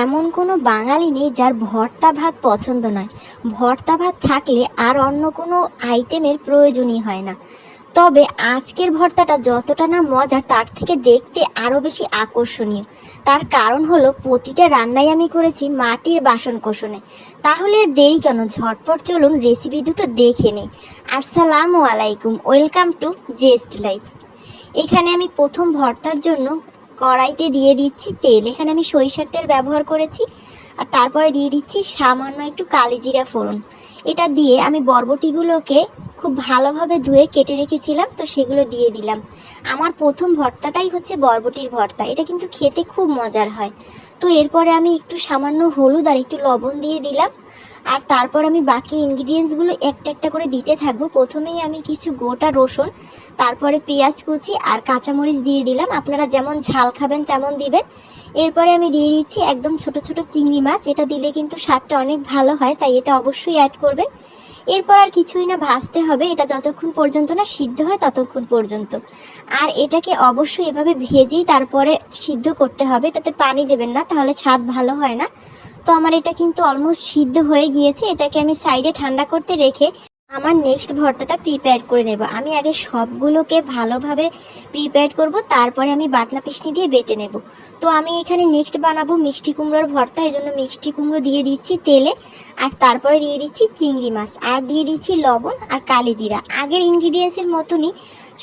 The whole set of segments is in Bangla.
এমন কোনো বাঙালি নেই যার ভর্তা ভাত পছন্দ নয়। ভর্তা ভাত থাকলে আর অন্য কোনো আইটেমের প্রয়োজনই হয় না। তবে আজকের ভর্তাটা যতটা না মজার, তার থেকে দেখতে আরও বেশি আকর্ষণীয়। তার কারণ হলো প্রতিটা রান্নাই আমি করেছি মাটির বাসন কোসনে। তাহলে আর দেরি কেন, ঝটপট চলুন রেসিপি দুটো দেখে নেই। আসসালামু আলাইকুম, ওয়েলকাম টু জেস্ট লাইফ। এখানে আমি প্রথম ভর্তার জন্য কড়াইতে দিয়ে দিচ্ছি তেল। এখানে আমি সরিষার তেল ব্যবহার করেছি। আর তারপরে দিয়ে দিচ্ছি সামান্য একটু কালিজিরা ফোড়ন। এটা দিয়ে আমি বরবটিগুলোকে খুব ভালোভাবে ধুয়ে কেটে রেখেছিলাম, তো সেগুলো দিয়ে দিলাম। আমার প্রথম ভর্তাটাই হচ্ছে বরবটির ভর্তা। এটা কিন্তু খেতে খুব মজার হয়। তো এরপরে আমি একটু সামান্য হলুদ আর একটু লবণ দিয়ে দিলাম। আর তারপর আমি বাকি ইনগ্রিডিয়েন্টসগুলো একটা একটা করে দিতে থাকবো। প্রথমেই আমি কিছু গোটা রসুন, তারপরে পেঁয়াজ কুচি আর কাঁচামরিচ দিয়ে দিলাম। আপনারা যেমন ঝাল খাবেন তেমন দিবেন। এরপরে আমি দিয়ে দিচ্ছি একদম ছোট ছোট চিংড়ি মাছ। এটা দিলে কিন্তু স্বাদটা অনেক ভালো হয়, তাই এটা অবশ্যই অ্যাড করবেন। এরপর আর কিছুই না, ভাজতে হবে এটা যতক্ষণ পর্যন্ত না সিদ্ধ হয় ততক্ষণ পর্যন্ত। আর এটাকে অবশ্যই এভাবে ভেজেই তারপরে সিদ্ধ করতে হবে, এটাতে পানি দেবেন না, তাহলে স্বাদ ভালো হয় না। তো আমার এটা কিন্তু অলমোস্ট সিদ্ধ হয়ে গিয়েছে। এটাকে আমি সাইডে ঠান্ডা করতে রেখে আমার নেক্সট ভর্তাটা প্রিপেয়ার করে নেব। আমি আগে সবগুলোকে ভালোভাবে প্রিপেয়ার করব, তারপরে আমি বাটনা পিষনি দিয়ে বেটে নেব। তো আমি এখানে নেক্সট বানাবো মিষ্টি কুমড়োর ভর্তা, এই জন্য মিষ্টি কুমড়ো দিয়ে দিচ্ছি তেলে। আর তারপরে দিয়ে দিচ্ছি চিংড়ি মাছ, আর দিয়ে দিচ্ছি লবণ আর কালিজিরা। আগের ইনগ্রিডিয়েন্টসের মতনই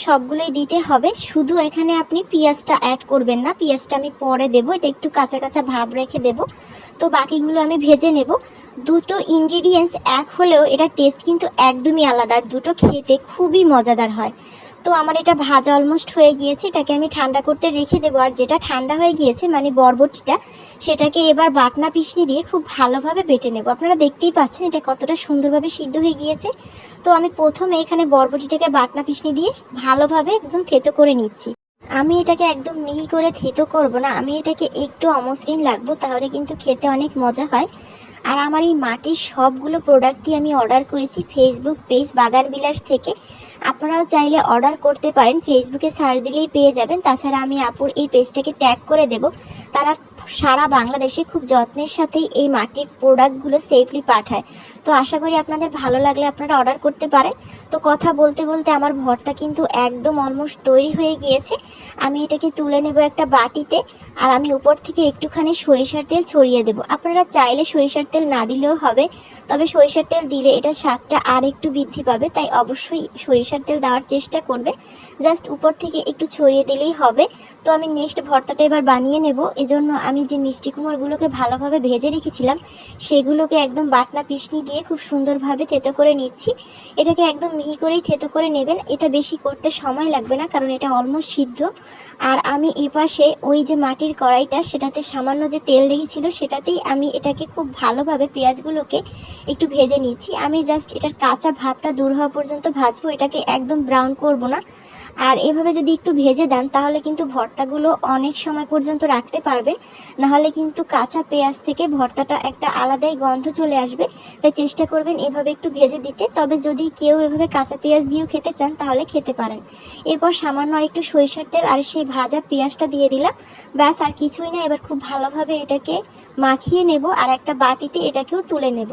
সবগুলোই দিতে হবে, শুধু এখানে আপনি পেঁয়াজটা অ্যাড করবেন না। পেঁয়াজটা আমি পরে দেব, এটা একটু কাঁচা কাঁচা ভাব রেখে দেব। তো বাকিগুলো আমি ভেজে নেব। দুটো ইনগ্রিডিয়েন্টস এক হলেও এটা টেস্ট কিন্তু একদমই আলাদা, আর দুটো খেতে খুবই মজাদার হয়। তো আমার এটা ভাজা অলমোস্ট হয়ে গিয়েছে, এটাকে আমি ঠান্ডা করতে রেখে দেবো। আর যেটা ঠান্ডা হয়ে গিয়েছে মানে বরবটিটা, সেটাকে এবার বাটনা পিষনি দিয়ে খুব ভালোভাবে বেটে নেব। আপনারা দেখতেই পাচ্ছেন এটা কতটা সুন্দরভাবে সিদ্ধ হয়ে গিয়েছে। তো আমি প্রথমে এখানে বরবটিটাকে বাটনা পিষনি দিয়ে ভালোভাবে একদম থেতো করে নিচ্ছি। আমি এটাকে একদম মিহি করে থেতো করব না, আমি এটাকে একটু অমসৃণ লাগবো, তাহলে কিন্তু খেতে অনেক মজা হয়। আর আমার এই মাটির সবগুলো প্রোডাক্টই আমি অর্ডার করেছি ফেসবুক পেজ বাগান বিলাস থেকে। আপনারাও চাইলে অর্ডার করতে পারেন, ফেসবুকে সার্চ দিলেই পেয়ে যাবেন। তাছাড়া আমি আপুর এই পেজটাকে ট্যাগ করে দেব। তারা সারা বাংলাদেশে খুব যত্নের সাথেই এই মাটির প্রোডাক্টগুলো সেফলি পাঠায়। তো আশা করি আপনাদের ভালো লাগলে আপনারা অর্ডার করতে পারেন। তো কথা বলতে বলতে আমার ভর্তা কিন্তু একদম অলমোস্ট তৈরি হয়ে গিয়েছে। আমি এটাকে তুলে নেব একটা বাটিতে। আর আমি উপর থেকে একটুখানি সরিষার তেল ছড়িয়ে দেব। আপনারা চাইলে সরিষার তেল না দিলেও হবে, তবে সরিষার তেল দিলে এটা স্বাদটা আর একটু বৃদ্ধি পাবে, তাই অবশ্যই সরিষার তেল দেওয়ার চেষ্টা করবে। জাস্ট উপর থেকে একটু ছড়িয়ে দিলেই হবে। তো আমি নেক্সট ভর্তাটা এবার বানিয়ে নেব। এজন্য আমি যে মিষ্টি কুমড়োগুলোকে ভালোভাবে ভেজে রেখেছিলাম সেগুলোকে একদম বাটনা পিষনি দিয়ে খুব সুন্দরভাবে থেতো করে নিচ্ছি। এটাকে একদম মিহি করেই থেতো করে নেবেন, এটা বেশি করতে সময় লাগবে না, কারণ এটা অলমোস্ট সিদ্ধ। আর আমি এপাশে ওই যে মাটির কড়াইটা, সেটাতে সামান্য যে তেল লেগেছিল সেটাতেই আমি এটাকে খুব ভালোভাবে পেঁয়াজগুলোকে একটু ভেজে নিচ্ছি। আমি জাস্ট এটার কাঁচা ভাবটা দূর হওয়া পর্যন্ত ভাজবো, এটাকে একদম ব্রাউন করব না। আর এভাবে যদি একটু ভেজে দেন তাহলে কিন্তু ভর্তাগুলো অনেক সময় পর্যন্ত রাখতে পারবেন, নাহলে কিন্তু কাঁচা পেঁয়াজ থেকে ভর্তাটা একটা আলাদাই গন্ধ চলে আসবে। তাই চেষ্টা করবেন এভাবে একটু ভেজে দিতে। তবে যদি কেউ এভাবে কাঁচা পেঁয়াজ দিয়েও খেতে চান তাহলে খেতে পারেন। এরপর সামান্য আর একটু সরিষার তেল আর সেই ভাজা পেঁয়াজটা দিয়ে দিলাম। ব্যাস, আর কিছুই না। এবার খুব ভালোভাবে এটাকে মাখিয়ে নেব আর একটা বাটিতে এটাকেও তুলে নেব।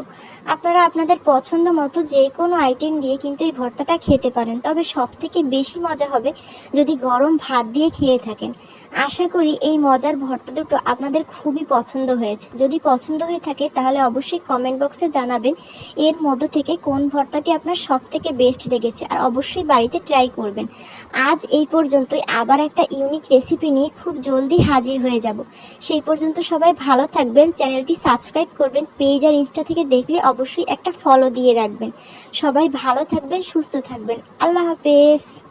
আপনারা আপনাদের পছন্দ মতো যে কোনো আইটেম দিয়ে কিন্তু এই ভর্তাটা খেতে পারেন, তবে সব থেকে বেশি মজা হবে যদি গরম ভাত দিয়ে খেয়ে থাকেন। আশা করি এই মজার ভর্তা দুটো আপনাদের খুবই পছন্দ হয়েছে। যদি পছন্দ হয়ে থাকে তাহলে অবশ্যই কমেন্ট বক্সে জানাবেন এর মধ্য থেকে কোন ভর্তাটি আপনার সব থেকে বেস্ট লেগেছে, আর অবশ্যই বাড়িতে ট্রাই করবেন। আজ এই পর্যন্তই, আবার একটা ইউনিক রেসিপি নিয়ে খুব জলদি হাজির হয়ে যাব। সেই পর্যন্ত সবাই ভালো থাকবেন, চ্যানেলটি সাবস্ক্রাইব করবেন, পেজ আর ইনস্টা থেকে দেখলে অবশ্যই একটা ফলো দিয়ে রাখবেন। সবাই ভালো থাকবেন, সুস্থ থাকবেন। আল্লাহ হাফেজ।